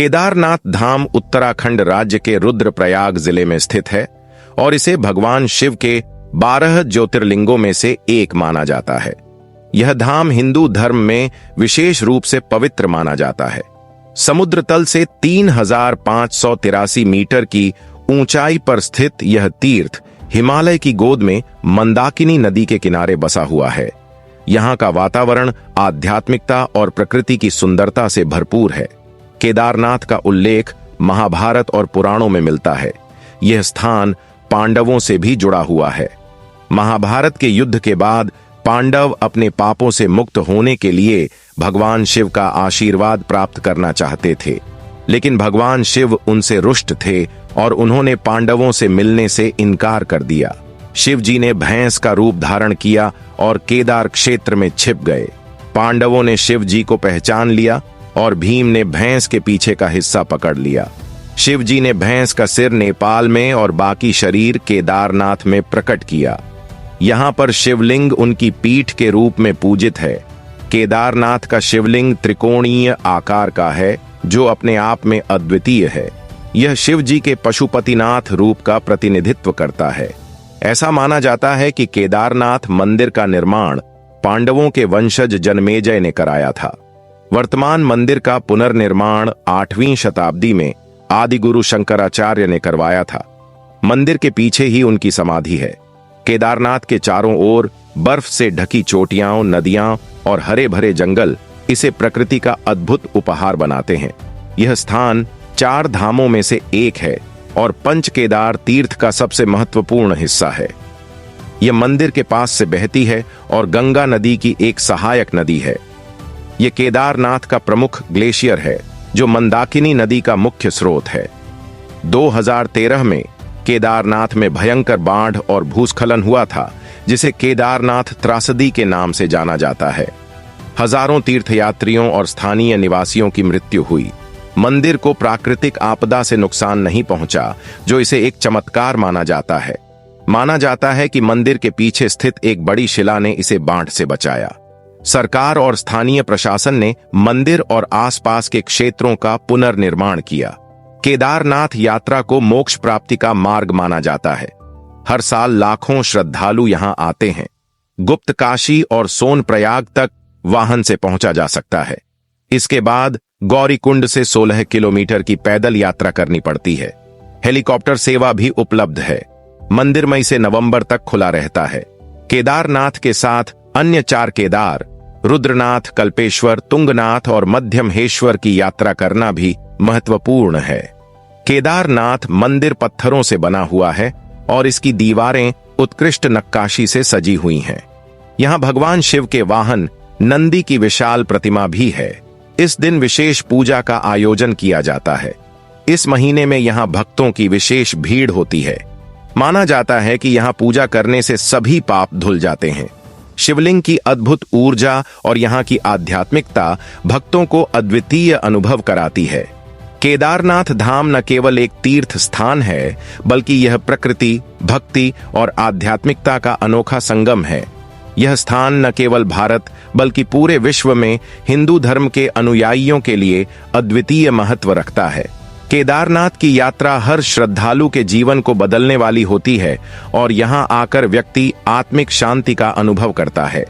केदारनाथ धाम उत्तराखंड राज्य के रुद्रप्रयाग जिले में स्थित है और इसे भगवान शिव के 12 ज्योतिर्लिंगों में से एक माना जाता है। यह धाम हिंदू धर्म में विशेष रूप से पवित्र माना जाता है। समुद्र तल से 3583 मीटर की ऊंचाई पर स्थित यह तीर्थ हिमालय की गोद में मंदाकिनी नदी के किनारे बसा हुआ है। यहाँ का वातावरण आध्यात्मिकता और प्रकृति की सुंदरता से भरपूर है। केदारनाथ का उल्लेख महाभारत और पुराणों में मिलता है। यह स्थान पांडवों से भी जुड़ा हुआ है। महाभारत के युद्ध के बाद पांडव अपने पापों से मुक्त होने के लिए भगवान शिव का आशीर्वाद प्राप्त करना चाहते थे, लेकिन भगवान शिव उनसे रुष्ट थे और उन्होंने पांडवों से मिलने से इनकार कर दिया। शिव जी ने भैंस का रूप धारण किया और केदार क्षेत्र में छिप गए। पांडवों ने शिव जी को पहचान लिया और भीम ने भैंस के पीछे का हिस्सा पकड़ लिया। शिव जी ने भैंस का सिर नेपाल में और बाकी शरीर केदारनाथ में प्रकट किया। यहाँ पर शिवलिंग उनकी पीठ के रूप में पूजित है। केदारनाथ का शिवलिंग त्रिकोणीय आकार का है, जो अपने आप में अद्वितीय है। यह शिव जी के पशुपतिनाथ रूप का प्रतिनिधित्व करता है। ऐसा माना जाता है कि केदारनाथ मंदिर का निर्माण पांडवों के वंशज जन्मेजय ने कराया था। वर्तमान मंदिर का पुनर्निर्माण 8वीं शताब्दी में आदिगुरु शंकराचार्य ने करवाया था। मंदिर के पीछे ही उनकी समाधि है। केदारनाथ के चारों ओर बर्फ से ढकी चोटियां, नदियां और हरे भरे जंगल इसे प्रकृति का अद्भुत उपहार बनाते हैं। यह स्थान 4 धामों में से एक है और पंच केदार तीर्थ का सबसे महत्वपूर्ण हिस्सा है। यह मंदिर के पास से बहती है और गंगा नदी की एक सहायक नदी है। यह केदारनाथ का प्रमुख ग्लेशियर है, जो मंदाकिनी नदी का मुख्य स्रोत है। 2013 में केदारनाथ में भयंकर बाढ़ और भूस्खलन हुआ था, जिसे केदारनाथ त्रासदी के नाम से जाना जाता है। हजारों तीर्थयात्रियों और स्थानीय निवासियों की मृत्यु हुई। मंदिर को प्राकृतिक आपदा से नुकसान नहीं पहुंचा, जो इसे एक चमत्कार माना जाता है। माना जाता है कि मंदिर के पीछे स्थित एक बड़ी शिला ने इसे बाढ़ से बचाया। सरकार और स्थानीय प्रशासन ने मंदिर और आसपास के क्षेत्रों का पुनर्निर्माण किया। केदारनाथ यात्रा को मोक्ष प्राप्ति का मार्ग माना जाता है। हर साल लाखों श्रद्धालु यहां आते हैं। गुप्त काशी और सोनप्रयाग तक वाहन से पहुंचा जा सकता है। इसके बाद गौरीकुंड से 16 किलोमीटर की पैदल यात्रा करनी पड़ती है। हेलीकॉप्टर सेवा भी उपलब्ध है। मंदिर मई से नवंबर तक खुला रहता है। केदारनाथ के साथ अन्य 4 केदार, रुद्रनाथ, कल्पेश्वर, तुंगनाथ और मध्यमहेश्वर की यात्रा करना भी महत्वपूर्ण है। केदारनाथ मंदिर पत्थरों से बना हुआ है और इसकी दीवारें उत्कृष्ट नक्काशी से सजी हुई हैं। यहाँ भगवान शिव के वाहन नंदी की विशाल प्रतिमा भी है। इस दिन विशेष पूजा का आयोजन किया जाता है। इस महीने में यहाँ भक्तों की विशेष भीड़ होती है। माना जाता है कि यहाँ पूजा करने से सभी पाप धुल जाते हैं। शिवलिंग की अद्भुत ऊर्जा और यहाँ की आध्यात्मिकता भक्तों को अद्वितीय अनुभव कराती है। केदारनाथ धाम न केवल एक तीर्थ स्थान है, बल्कि यह प्रकृति, भक्ति और आध्यात्मिकता का अनोखा संगम है। यह स्थान न केवल भारत बल्कि पूरे विश्व में हिंदू धर्म के अनुयायियों के लिए अद्वितीय महत्व रखता है। केदारनाथ की यात्रा हर श्रद्धालु के जीवन को बदलने वाली होती है और यहाँ आकर व्यक्ति आत्मिक शांति का अनुभव करता है।